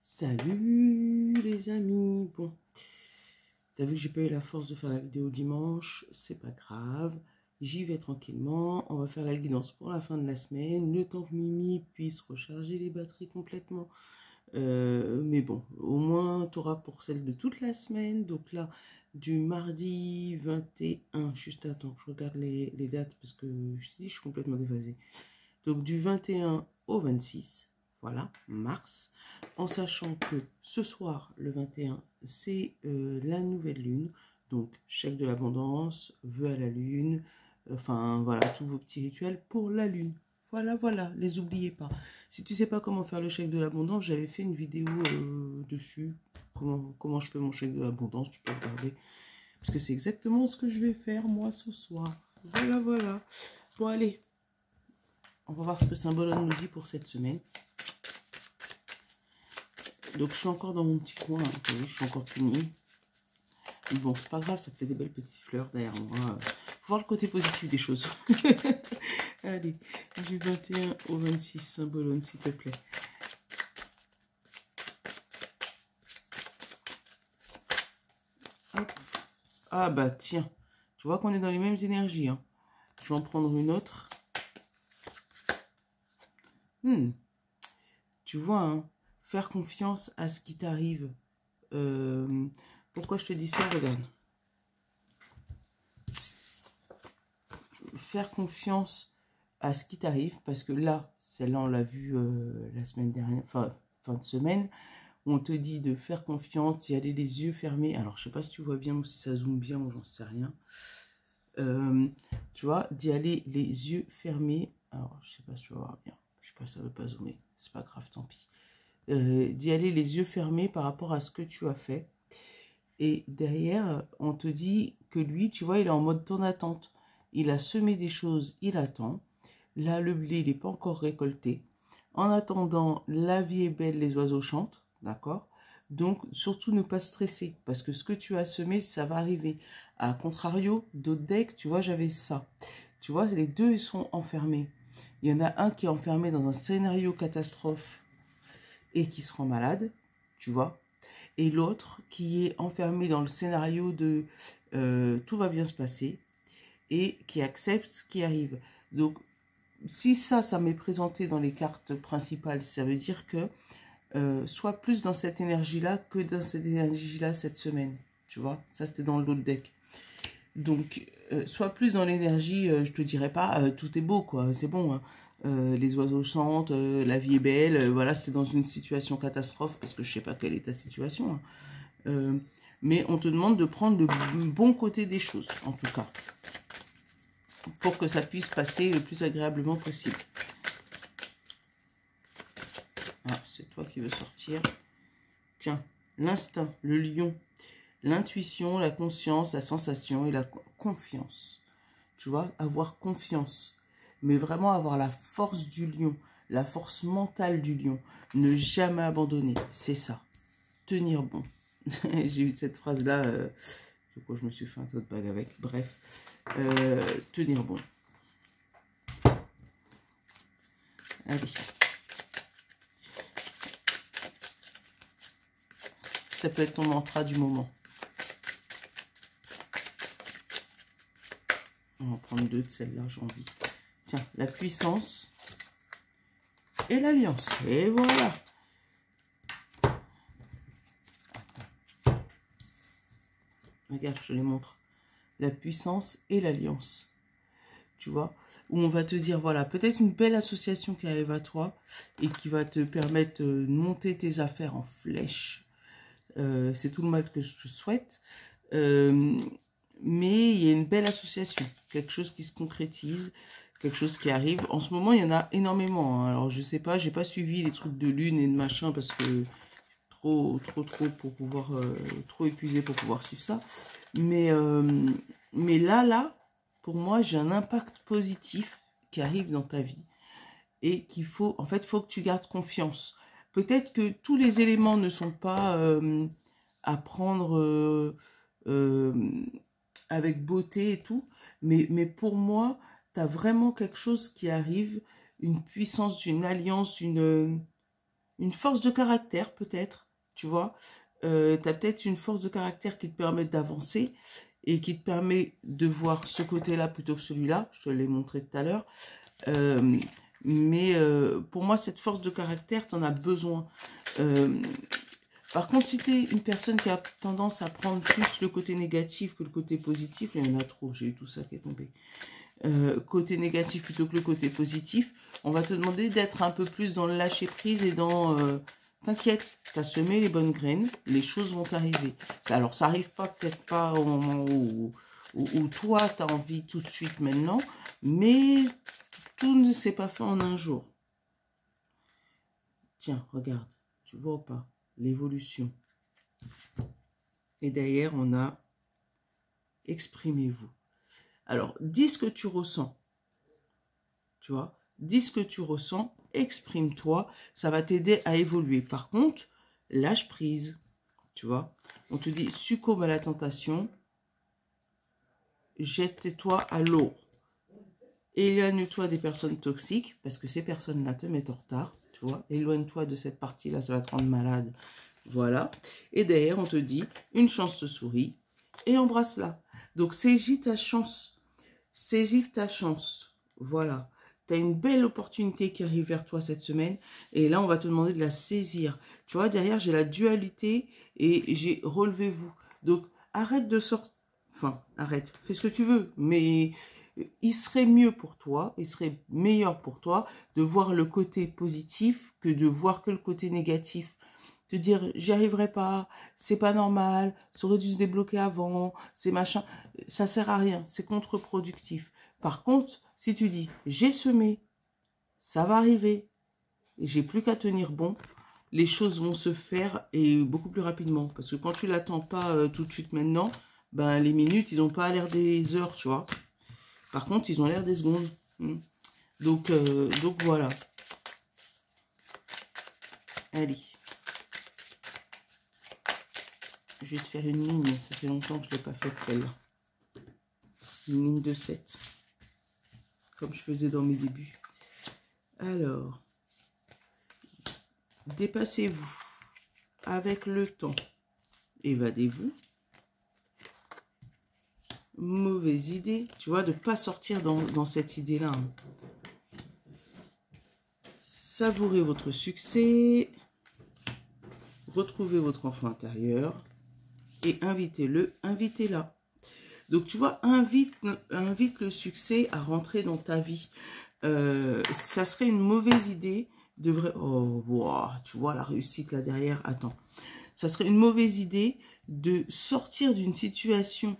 Salut les amis. Bon, t'as vu que j'ai pas eu la force de faire la vidéo dimanche, c'est pas grave, j'y vais tranquillement. On va faire la guidance pour la fin de la semaine, le temps que Mimi puisse recharger les batteries complètement. Mais bon, au moins tu auras pour celle de toute la semaine. Donc là, du mardi 21, juste attends, je regarde les dates parce que je te dis, je suis complètement déphasée. Donc du 21 au 26, voilà, mars, en sachant que ce soir, le 21, c'est la nouvelle lune, donc chèque de l'abondance, vœux à la lune, enfin voilà, tous vos petits rituels pour la lune. Voilà, voilà, les oubliez pas. Si tu sais pas comment faire le chèque de l'abondance, j'avais fait une vidéo dessus, comment je fais mon chèque de l'abondance, tu peux regarder, parce que c'est exactement ce que je vais faire moi ce soir. Voilà, voilà. Bon, allez. On va voir ce que Symbolone nous dit pour cette semaine. Donc, je suis encore dans mon petit coin. Hein, je suis encore punie. Mais bon, c'est pas grave, ça te fait des belles petites fleurs derrière moi. Faut voir le côté positif des choses. Allez, du 21 au 26, Symbolone, s'il te plaît. Hop. Ah bah tiens, tu vois qu'on est dans les mêmes énergies. Hein. Je vais en prendre une autre. Tu vois, hein, faire confiance à ce qui t'arrive. Pourquoi je te dis ça? Regarde. Faire confiance à ce qui t'arrive, parce que là, celle-là, on l'a vu la semaine dernière, enfin, fin de semaine, où on te dit de faire confiance, d'y aller les yeux fermés. Alors, je sais pas si tu vois bien ou si ça zoome bien ou j'en sais rien. Tu vois, d'y aller les yeux fermés. Alors, je sais pas si tu vas voir bien. Je sais pas, ça veut pas zoomer. C'est pas grave, tant pis. D'y aller les yeux fermés par rapport à ce que tu as fait. Et derrière, on te dit que lui, tu vois, il est en mode temps d'attente. Il a semé des choses, il attend. Là, le blé, il n'est pas encore récolté. En attendant, la vie est belle, les oiseaux chantent, d'accord? Donc, surtout ne pas stresser, parce que ce que tu as semé, ça va arriver. À contrario, d'autres decks, tu vois, j'avais ça. Tu vois, les deux, ils sont enfermés. Il y en a un qui est enfermé dans un scénario catastrophe et qui se rend malade, tu vois. Et l'autre qui est enfermé dans le scénario de tout va bien se passer et qui accepte ce qui arrive. Donc, si ça m'est présenté dans les cartes principales, ça veut dire que soit plus dans cette énergie-là que dans cette énergie-là cette semaine. Tu vois, ça c'était dans l'autre deck. Donc, soit plus dans l'énergie, je te dirais pas, tout est beau, quoi, c'est bon, hein. Les oiseaux chantent, la vie est belle, voilà, c'est dans une situation catastrophe, parce que je sais pas quelle est ta situation, hein. Mais on te demande de prendre le bon côté des choses, en tout cas, pour que ça puisse passer le plus agréablement possible. Ah, c'est toi qui veux sortir. Tiens, l'instinct, le lion, l'intuition, la conscience, la sensation et la confiance. Tu vois, avoir confiance, mais vraiment avoir la force du lion, la force mentale du lion. Ne jamais abandonner, c'est ça. Tenir bon. J'ai eu cette phrase-là, du coup je me suis fait un tas de bague avec. Bref, tenir bon. Allez. Ça peut être ton mantra du moment. On va en prendre deux de celles-là, j'ai envie. Tiens, la puissance et l'alliance. Et voilà. Regarde, je te les montre. La puissance et l'alliance. Tu vois, où on va te dire, voilà, peut-être une belle association qui arrive à toi et qui va te permettre de monter tes affaires en flèche. C'est tout le mal que je te souhaite. Mais il y a une belle association, quelque chose qui se concrétise, quelque chose qui arrive. En ce moment, il y en a énormément. Hein. Alors, je sais pas, j'ai pas suivi les trucs de lune et de machin parce que trop pour pouvoir, trop épuisé pour pouvoir suivre ça. Mais là, pour moi, j'ai un impact positif qui arrive dans ta vie et qu'il faut, en fait, faut que tu gardes confiance. Peut-être que tous les éléments ne sont pas à prendre avec beauté et tout, mais pour moi, tu as vraiment quelque chose qui arrive, une puissance, une alliance, une une force de caractère peut-être, tu vois. Tu as peut-être une force de caractère qui te permet d'avancer et qui te permet de voir ce côté-là plutôt que celui-là. Je te l'ai montré tout à l'heure. Mais pour moi, cette force de caractère, tu en as besoin. Par contre, si tu es une personne qui a tendance à prendre plus le côté négatif que le côté positif, il y en a trop, j'ai eu tout ça qui est tombé. Côté négatif plutôt que le côté positif, on va te demander d'être un peu plus dans le lâcher prise et dans t'inquiète, tu as semé les bonnes graines, les choses vont arriver. Alors ça arrive pas, peut-être pas au moment où toi tu as envie tout de suite maintenant, mais tout ne s'est pas fait en un jour. Tiens, regarde, tu vois ou pas l'évolution. Et derrière on a exprimez-vous. Alors, dis ce que tu ressens, tu vois, dis ce que tu ressens, exprime-toi, ça va t'aider à évoluer. Par contre, lâche prise, tu vois. On te dit, succombe à la tentation, jette-toi à l'eau. Éloigne-toi des personnes toxiques, parce que ces personnes-là te mettent en retard, tu vois. Éloigne-toi de cette partie-là, ça va te rendre malade. Voilà. Et derrière, on te dit, une chance te sourit, et embrasse-la. Donc, saisis ta chance. Saisis ta chance. Voilà. Tu as une belle opportunité qui arrive vers toi cette semaine. Et là, on va te demander de la saisir. Tu vois, derrière, j'ai la dualité et j'ai relevez-vous. Donc, arrête de sortir. Enfin, arrête. Fais ce que tu veux. Mais il serait mieux pour toi, il serait meilleur pour toi de voir le côté positif que de voir que le côté négatif. Te dire, j'y arriverai pas, c'est pas normal, ça aurait dû se débloquer avant, c'est machin, ça sert à rien, c'est contre-productif. Par contre, si tu dis, j'ai semé, ça va arriver, et j'ai plus qu'à tenir bon, les choses vont se faire et beaucoup plus rapidement. Parce que quand tu l'attends pas tout de suite maintenant, ben les minutes, ils n'ont pas l'air des heures, tu vois. Par contre, ils ont l'air des secondes. Donc voilà. Allez. Je vais te faire une ligne, ça fait longtemps que je ne l'ai pas faite celle-là. Une ligne de 7. Comme je faisais dans mes débuts. Alors, dépassez-vous avec le temps. Évadez-vous. Mauvaise idée. Tu vois, de ne pas sortir dans cette idée-là. Hein. Savourez votre succès. Retrouvez votre enfant intérieur. Et invitez-le, invitez-la. Donc, tu vois, invite le succès à rentrer dans ta vie. Ça serait une mauvaise idée de vrai... Oh, wow, tu vois la réussite là derrière. Attends. Ça serait une mauvaise idée de sortir d'une situation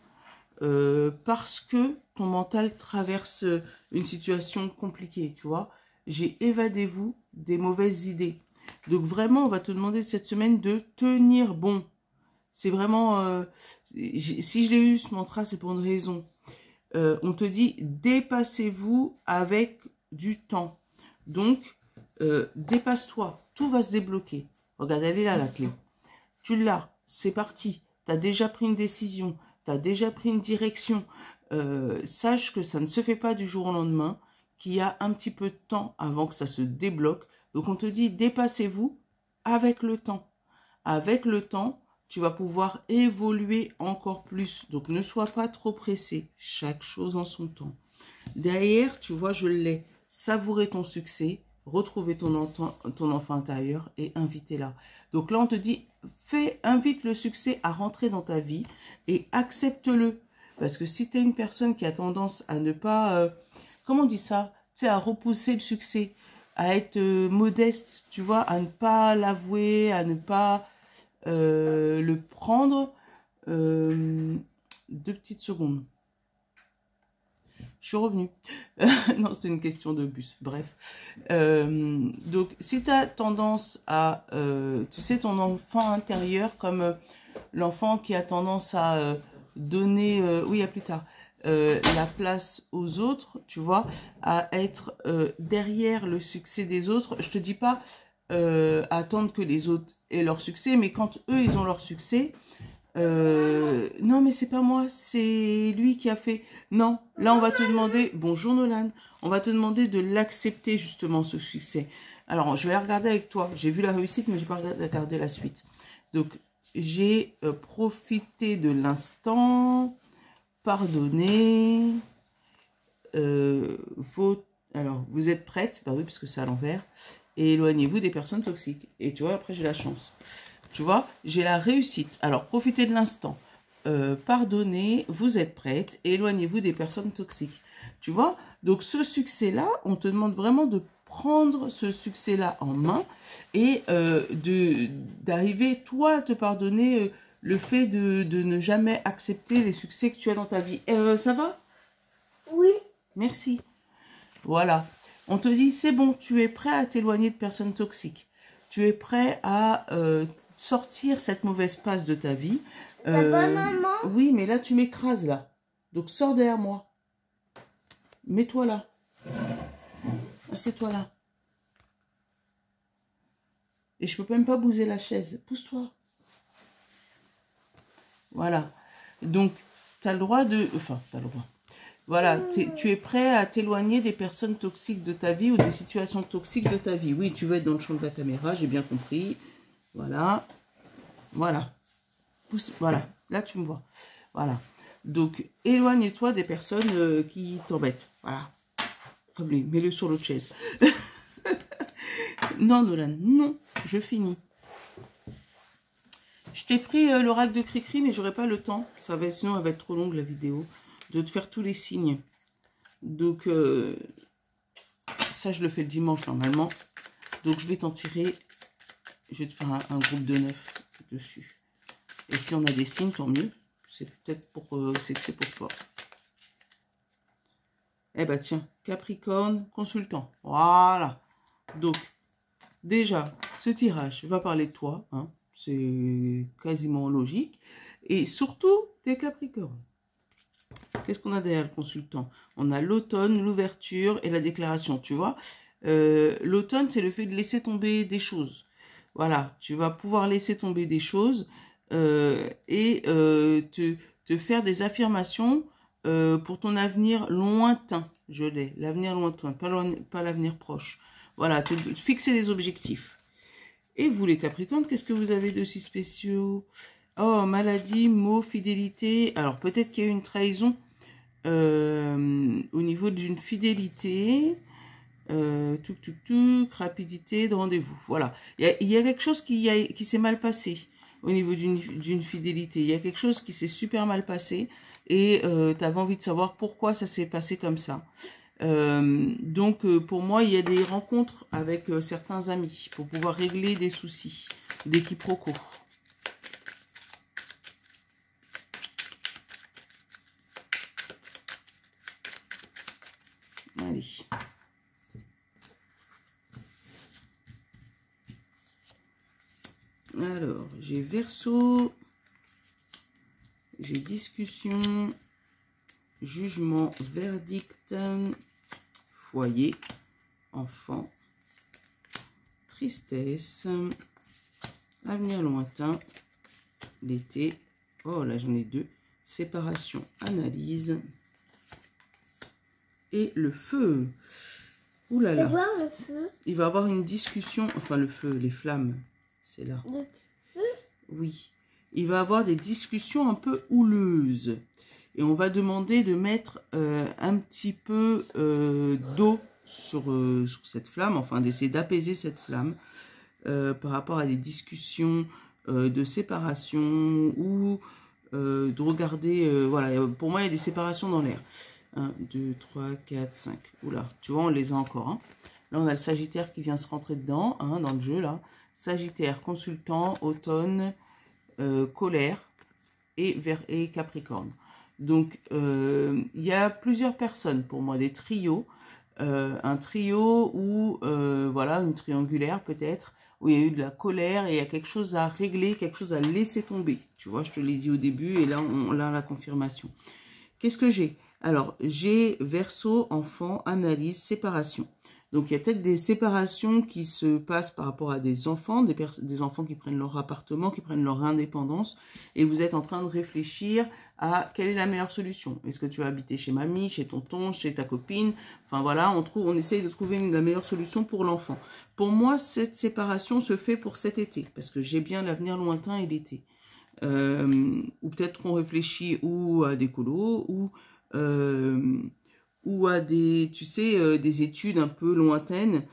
parce que ton mental traverse une situation compliquée, tu vois. J'ai évadez-vous des mauvaises idées. Donc, vraiment, on va te demander cette semaine de tenir bon. C'est vraiment, si je l'ai eu ce mantra, c'est pour une raison. On te dit, dépassez-vous avec du temps. Donc, dépasse-toi, tout va se débloquer. Regarde, elle est là, la clé. Tu l'as, c'est parti. Tu as déjà pris une décision, tu as déjà pris une direction. Sache que ça ne se fait pas du jour au lendemain, qu'il y a un petit peu de temps avant que ça se débloque. Donc, on te dit, dépassez-vous avec le temps. Avec le temps, tu vas pouvoir évoluer encore plus. Donc, ne sois pas trop pressé. Chaque chose en son temps. Derrière, tu vois, je l'ai. Savourer ton succès, retrouver ton enfant intérieur et invitez-la. Donc là, on te dit, invite le succès à rentrer dans ta vie et accepte-le. Parce que si tu es une personne qui a tendance à ne pas... comment on dit ça? Tu sais, à repousser le succès, à être modeste, tu vois, à ne pas l'avouer, à ne pas... le prendre 2 petites secondes. Je suis revenue. Non, c'est une question de bus. Bref. Donc, si tu as tendance à... tu sais, ton enfant intérieur, comme l'enfant qui a tendance à donner... oui, à plus tard. La place aux autres, tu vois, à être derrière le succès des autres. Je te dis pas attendre que les autres aient leur succès, mais quand eux, ils ont leur succès... non mais c'est pas moi, c'est lui qui a fait. Non, là on va te demander, bonjour Nolan, on va te demander de l'accepter justement ce succès. Alors, je vais la regarder avec toi. J'ai vu la réussite, mais je n'ai pas regardé la suite. Donc, j'ai profité de l'instant, pardonné, alors, vous êtes prête, bah oui, parce que c'est à l'envers, et éloignez-vous des personnes toxiques. Et tu vois, après, j'ai la chance. Tu vois, j'ai la réussite. Alors, profitez de l'instant, pardonnez, vous êtes prête, et éloignez-vous des personnes toxiques. Tu vois, donc ce succès-là, on te demande vraiment de prendre ce succès-là en main et d'arriver, toi, à te pardonner le fait de ne jamais accepter les succès que tu as dans ta vie. Ça va? Oui. Merci. Voilà. On te dit, c'est bon, tu es prêt à t'éloigner de personnes toxiques. Tu es prêt à sortir cette mauvaise passe de ta vie. Ça va, maman? Oui, mais là, tu m'écrases, là. Donc, sors derrière moi. Mets-toi là. Assieds-toi là. Et je peux même pas bouger la chaise. Pousse-toi. Voilà. Donc, tu as le droit de... Enfin, tu as le droit. Voilà, tu es prêt à t'éloigner des personnes toxiques de ta vie ou des situations toxiques de ta vie. Oui, tu veux être dans le champ de la caméra, j'ai bien compris. Voilà. Voilà. Pousse, voilà. Là, tu me vois. Voilà. Donc, éloigne-toi des personnes qui t'embêtent. Voilà. Comme lui, mets-le sur l'autre chaise. Non, Nolan, non, je finis. Je t'ai pris l'oracle de Cricri, mais j'aurai pas le temps. Sinon, elle va être trop longue, la vidéo. De te faire tous les signes. Donc, ça, je le fais le dimanche, normalement. Donc, je vais t'en tirer. Je vais te faire un groupe de 9 dessus. Et si on a des signes, tant mieux. C'est peut-être pour... c'est que c'est pour toi. Eh ben, tiens, Capricorne, consultant. Voilà. Donc, déjà, ce tirage va parler de toi. Hein. C'est quasiment logique. Et surtout, des Capricornes. Qu'est-ce qu'on a derrière le consultant? On a l'automne, l'ouverture et la déclaration, tu vois. L'automne, c'est le fait de laisser tomber des choses. Voilà, tu vas pouvoir laisser tomber des choses et te faire des affirmations pour ton avenir lointain. Je l'ai, l'avenir lointain, pas l'avenir proche. Voilà, te fixer des objectifs. Et vous, les Capricornes, qu'est-ce que vous avez de si spéciaux? Oh, maladie, mot, fidélité. Alors, peut-être qu'il y a eu une trahison au niveau d'une fidélité, rapidité de rendez-vous. Voilà. Il y a quelque chose qui s'est mal passé au niveau d'une fidélité. Il y a quelque chose qui s'est super mal passé et tu avais envie de savoir pourquoi ça s'est passé comme ça. Donc, pour moi, il y a des rencontres avec certains amis pour pouvoir régler des soucis, des quiproquos. Allez. Alors, j'ai Verseau, j'ai discussion, jugement, verdict, foyer, enfant, tristesse, avenir lointain, l'été, oh là j'en ai deux, séparation, analyse, et le feu. Ouh là là. Le feu. Il va avoir une discussion, enfin le feu, les flammes, c'est là. Le feu? Oui. Il va avoir des discussions un peu houleuses. Et on va demander de mettre un petit peu d'eau sur cette flamme, enfin d'essayer d'apaiser cette flamme par rapport à des discussions de séparation ou de regarder, voilà, pour moi il y a des séparations dans l'air. 1, 2, 3, 4, 5. Oula, tu vois, on les a encore. Hein. Là, on a le Sagittaire qui vient se rentrer dedans, hein, dans le jeu, là. Sagittaire, consultant, automne, colère et Capricorne. Donc, il y a plusieurs personnes, pour moi, des trios. Un trio où, voilà, une triangulaire peut-être, où il y a eu de la colère et il y a quelque chose à régler, quelque chose à laisser tomber. Tu vois, je te l'ai dit au début et là, on a la confirmation. Qu'est-ce que j'ai? Alors, j'ai Verseau, enfant, analyse, séparation. Donc, il y a peut-être des séparations qui se passent par rapport à des enfants, des enfants qui prennent leur appartement, qui prennent leur indépendance. Et vous êtes en train de réfléchir à quelle est la meilleure solution. Est-ce que tu vas habiter chez mamie, chez tonton, chez ta copine? Enfin, voilà, on essaye de trouver la meilleure solution pour l'enfant. Pour moi, cette séparation se fait pour cet été, parce que j'ai bien l'avenir lointain et l'été. Ou peut-être qu'on réfléchit ou à des colos, ou à des, tu sais, des études un peu lointaines,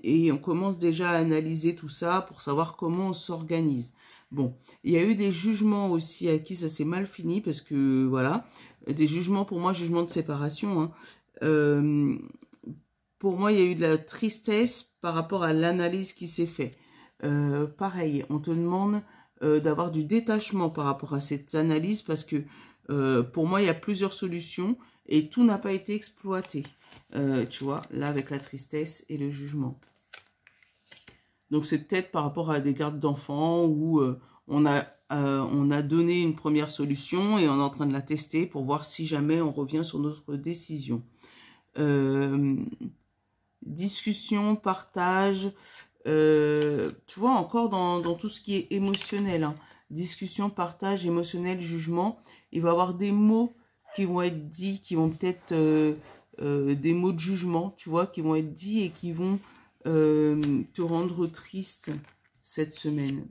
et on commence déjà à analyser tout ça pour savoir comment on s'organise. Bon, il y a eu des jugements aussi à qui ça s'est mal fini, parce que, voilà, des jugements, pour moi, jugements de séparation, hein. Pour moi, il y a eu de la tristesse par rapport à l'analyse qui s'est faite. Pareil, on te demande d'avoir du détachement par rapport à cette analyse, parce que pour moi, il y a plusieurs solutions, et tout n'a pas été exploité. Tu vois, là, avec la tristesse et le jugement. Donc, c'est peut-être par rapport à des gardes d'enfants où on a donné une première solution et on est en train de la tester pour voir si jamais on revient sur notre décision. Discussion, partage, tu vois, encore dans tout ce qui est émotionnel. Hein. Discussion, partage, émotionnel, jugement. Il va y avoir des mots qui vont être dits, qui vont peut-être des mots de jugement, tu vois, qui vont être dits et qui vont te rendre triste cette semaine.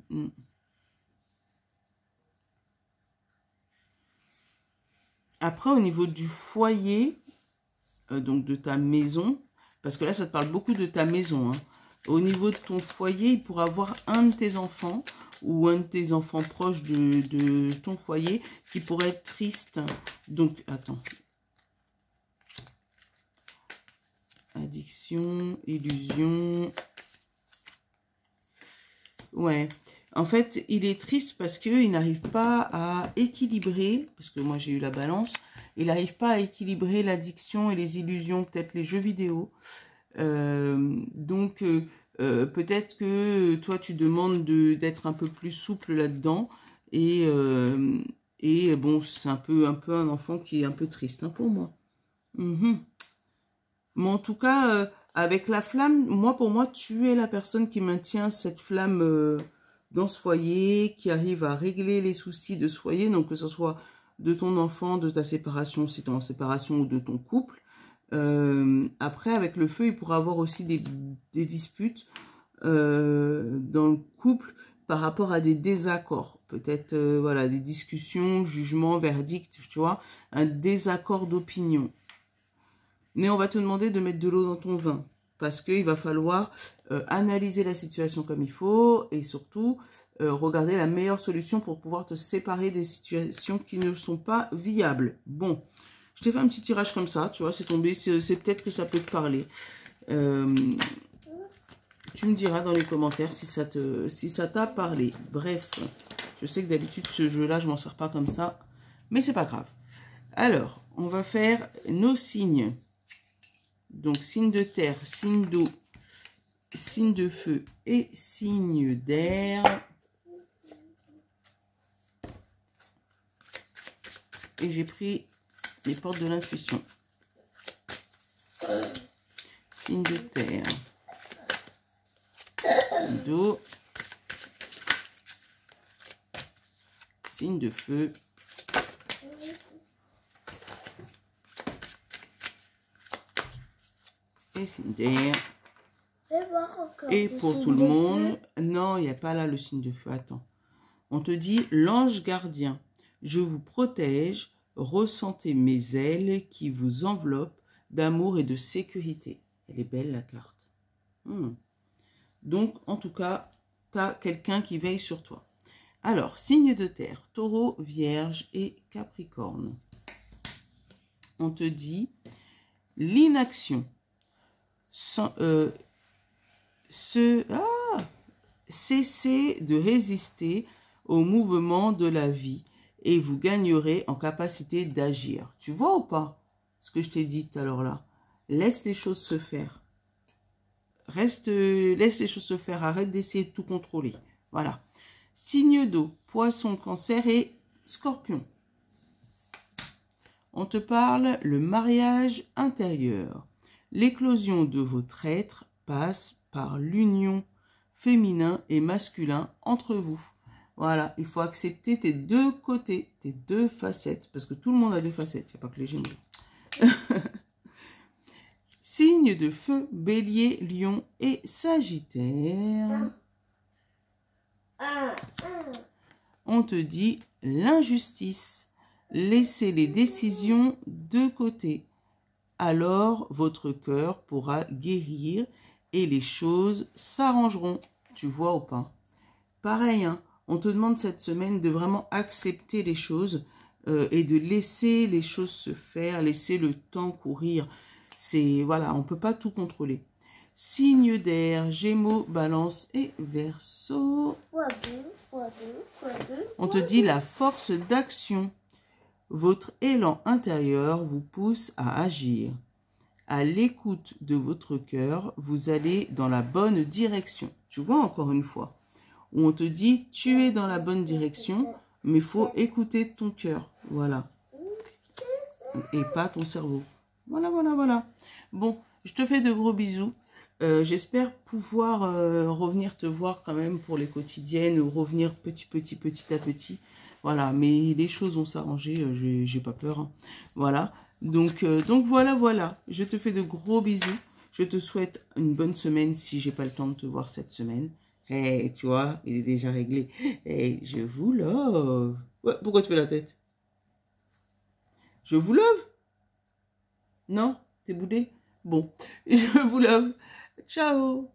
Après, au niveau du foyer, donc de ta maison, parce que là, ça te parle beaucoup de ta maison. Hein. Au niveau de ton foyer, il pourra avoir un de tes enfants ou un de tes enfants proches de ton foyer qui pourrait être triste. Donc, attends. Addiction, illusion. Ouais. En fait, il est triste parce qu'il n'arrive pas à équilibrer, parce que moi j'ai eu la balance, il n'arrive pas à équilibrer l'addiction et les illusions, peut-être les jeux vidéo. Donc, peut-être que toi tu demandes d'être un peu plus souple là-dedans. Et bon, c'est un peu un enfant qui est un peu triste, hein, pour moi. Mais en tout cas, avec la flamme, pour moi, tu es la personne qui maintient cette flamme dans ce foyer, qui arrive à régler les soucis de ce foyer, donc que ce soit de ton enfant, de ta séparation, si tu es en séparation, ou de ton couple. Après, avec le feu, il pourra avoir aussi des disputes dans le couple par rapport à des désaccords. Peut-être, voilà, des discussions, jugements, verdicts, tu vois, un désaccord d'opinion. Mais on va te demander de mettre de l'eau dans ton vin, parce qu'il va falloir analyser la situation comme il faut, et surtout regarder la meilleure solution pour pouvoir te séparer des situations qui ne sont pas viables. Bon, je t'ai fait un petit tirage comme ça, tu vois, c'est tombé, c'est peut-être que ça peut te parler. Tu me diras dans les commentaires si ça t'a parlé. Bref, je sais que d'habitude ce jeu-là, je m'en sers pas comme ça, mais c'est pas grave. Alors, on va faire nos signes. Donc, signe de terre, signe d'eau, signe de feu et signe d'air. Et j'ai pris les portes de l'intuition. Signe de terre, signe d'eau, signe de feu. Et signe d'air. Et pour tout le monde, non, il n'y a pas là le signe de feu. Attends. On te dit, l'ange gardien, je vous protège, ressentez mes ailes qui vous enveloppent d'amour et de sécurité. Elle est belle la carte. Donc, en tout cas, tu as quelqu'un qui veille sur toi. Alors, signe de terre, taureau, vierge et capricorne. On te dit, l'inaction. Cessez de résister au mouvement de la vie et vous gagnerez en capacité d'agir. Tu vois ou pas ce que je t'ai dit tout à l'heure là? Laisse les choses se faire. Laisse les choses se faire. Arrête d'essayer de tout contrôler. Voilà. Signe d'eau, poisson, cancer et scorpion. On te parle le mariage intérieur. L'éclosion de votre être passe par l'union féminin et masculin entre vous. Voilà, il faut accepter tes deux côtés, tes deux facettes, parce que tout le monde a deux facettes, il n'y a pas que les Gémeaux. Signe de feu, Bélier, Lion et Sagittaire. On te dit l'injustice. Laissez les décisions de côté. Alors votre cœur pourra guérir et les choses s'arrangeront. Tu vois ou pas? Pareil, hein, on te demande cette semaine de vraiment accepter les choses et de laisser les choses se faire, laisser le temps courir. C'est voilà, on peut pas tout contrôler. Signe d'air, Gémeaux, Balance et Verseau. On te dit la force d'action. Votre élan intérieur vous pousse à agir. À l'écoute de votre cœur, vous allez dans la bonne direction. Tu vois encore une fois, où on te dit tu es dans la bonne direction, mais il faut écouter ton cœur. Voilà. Et pas ton cerveau. Voilà, voilà, voilà. Bon, je te fais de gros bisous. J'espère pouvoir revenir te voir quand même pour les quotidiennes, ou revenir petit à petit. Voilà, mais les choses vont s'arranger, j'ai pas peur. Hein. Voilà, donc voilà. Je te fais de gros bisous. Je te souhaite une bonne semaine si j'ai pas le temps de te voir cette semaine. Hey, tu vois, il est déjà réglé. Hey, je vous love. Ouais, pourquoi tu fais la tête? Je vous love? Non? T'es boudé? Bon, je vous love. Ciao.